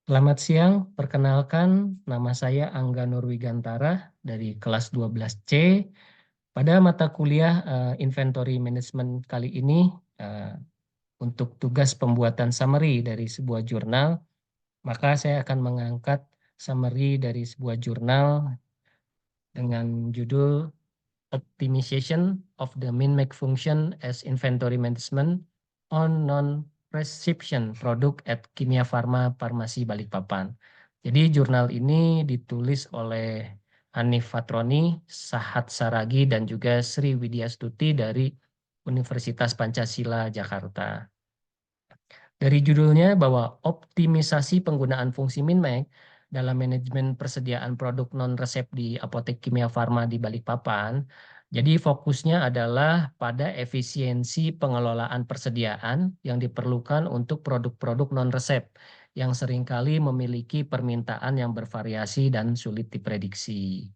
Selamat siang, perkenalkan nama saya Angga Nurwigantara dari kelas 12C. Pada mata kuliah Inventory Management kali ini, eh, untuk tugas pembuatan summary dari sebuah jurnal, maka saya akan mengangkat summary dari sebuah jurnal dengan judul Optimization of the Min-Max Function as Inventory Management on Non-Prescription Product at Kimia Farma Farmasi Balikpapan. Jadi jurnal ini ditulis oleh Hanif Fatroni, Sahat Saragi, dan juga Sri Widyastuti dari Universitas Pancasila Jakarta. Dari judulnya bahwa optimisasi penggunaan fungsi min-max dalam manajemen persediaan produk non-resep di apotek kimia farma di Balikpapan. Jadi fokusnya adalah pada efisiensi pengelolaan persediaan yang diperlukan untuk produk-produk non-resep yang seringkali memiliki permintaan yang bervariasi dan sulit diprediksi.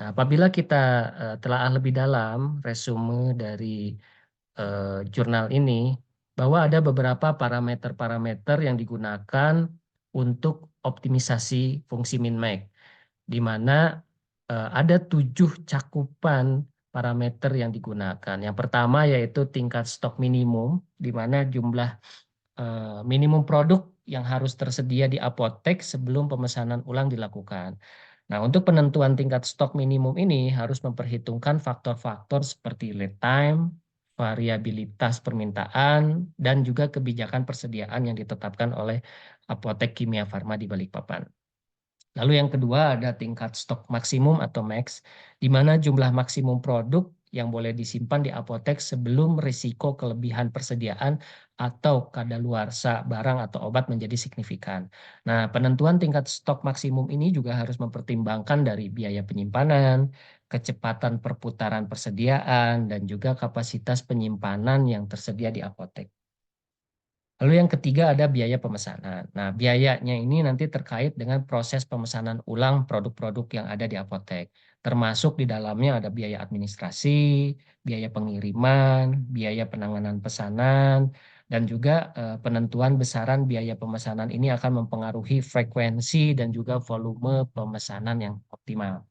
Nah, apabila kita telaah lebih dalam resume dari jurnal ini, bahwa ada beberapa parameter-parameter yang digunakan untuk optimisasi fungsi min-max, di mana ada 7 cakupan parameter yang digunakan. Yang pertama yaitu tingkat stok minimum, di mana jumlah minimum produk yang harus tersedia di apotek sebelum pemesanan ulang dilakukan. Nah, untuk penentuan tingkat stok minimum ini harus memperhitungkan faktor-faktor seperti lead time, variabilitas permintaan, dan juga kebijakan persediaan yang ditetapkan oleh apotek kimia farma di Balikpapan. Lalu yang kedua ada tingkat stok maksimum atau max, di mana jumlah maksimum produk yang boleh disimpan di apotek sebelum risiko kelebihan persediaan atau kadaluarsa barang atau obat menjadi signifikan. Nah, penentuan tingkat stok maksimum ini juga harus mempertimbangkan dari biaya penyimpanan, kecepatan perputaran persediaan, dan juga kapasitas penyimpanan yang tersedia di apotek. Lalu yang ketiga ada biaya pemesanan. Nah, biayanya ini nanti terkait dengan proses pemesanan ulang produk-produk yang ada di apotek. Termasuk di dalamnya ada biaya administrasi, biaya pengiriman, biaya penanganan pesanan, dan juga penentuan besaran biaya pemesanan ini akan mempengaruhi frekuensi dan juga volume pemesanan yang optimal.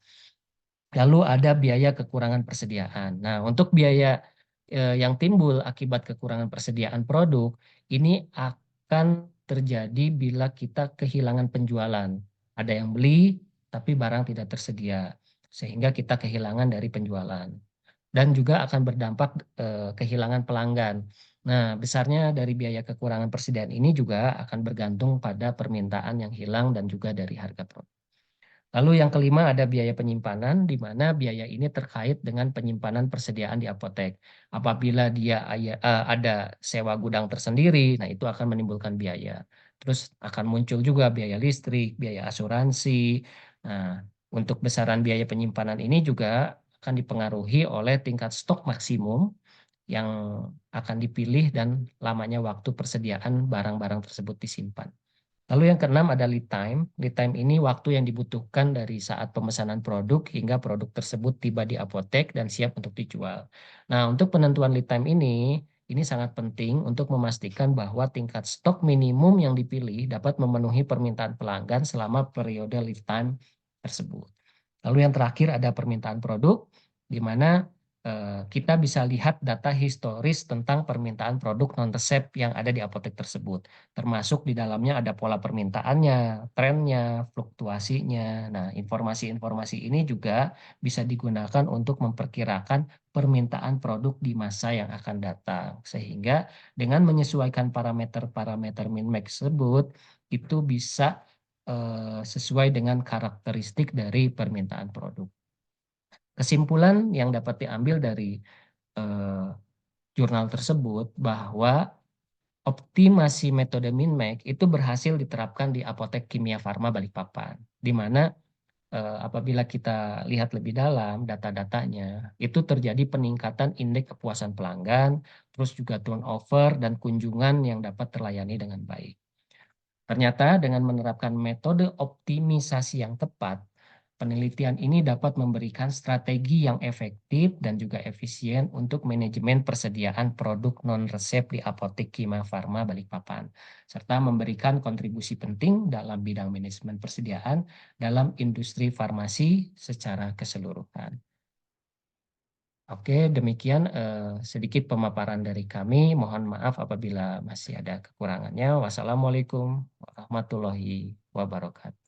Lalu ada biaya kekurangan persediaan. Nah, untuk biaya yang timbul akibat kekurangan persediaan produk, ini akan terjadi bila kita kehilangan penjualan. Ada yang beli, tapi barang tidak tersedia, sehingga kita kehilangan dari penjualan. Dan juga akan berdampak kehilangan pelanggan. Nah, besarnya dari biaya kekurangan persediaan ini juga akan bergantung pada permintaan yang hilang dan juga dari harga produk. Lalu yang kelima ada biaya penyimpanan, di mana biaya ini terkait dengan penyimpanan persediaan di apotek. Apabila dia ada sewa gudang tersendiri, nah itu akan menimbulkan biaya. Terus akan muncul juga biaya listrik, biaya asuransi. Nah, untuk besaran biaya penyimpanan ini juga akan dipengaruhi oleh tingkat stok maksimum yang akan dipilih dan lamanya waktu persediaan barang-barang tersebut disimpan. Lalu yang keenam ada lead time. Lead time ini waktu yang dibutuhkan dari saat pemesanan produk hingga produk tersebut tiba di apotek dan siap untuk dijual. Nah, untuk penentuan lead time ini sangat penting untuk memastikan bahwa tingkat stok minimum yang dipilih dapat memenuhi permintaan pelanggan selama periode lead time tersebut. Lalu yang terakhir ada permintaan produk, di mana kita bisa lihat data historis tentang permintaan produk non-resep yang ada di apotek tersebut. Termasuk di dalamnya ada pola permintaannya, trennya, fluktuasinya. Nah, informasi-informasi ini juga bisa digunakan untuk memperkirakan permintaan produk di masa yang akan datang. Sehingga dengan menyesuaikan parameter-parameter min-max tersebut, itu bisa sesuai dengan karakteristik dari permintaan produk. Kesimpulan yang dapat diambil dari eh, jurnal tersebut bahwa optimasi metode min-max itu berhasil diterapkan di apotek kimia farma Balikpapan, di mana apabila kita lihat lebih dalam data-datanya, itu terjadi peningkatan indeks kepuasan pelanggan, terus juga turnover dan kunjungan yang dapat terlayani dengan baik. Ternyata dengan menerapkan metode optimisasi yang tepat, Penelitian ini dapat memberikan strategi yang efektif dan juga efisien untuk manajemen persediaan produk non-resep di Apotek Kimia Farma Balikpapan, serta memberikan kontribusi penting dalam bidang manajemen persediaan dalam industri farmasi secara keseluruhan. Oke, demikian sedikit pemaparan dari kami. Mohon maaf apabila masih ada kekurangannya. Wassalamualaikum warahmatullahi wabarakatuh.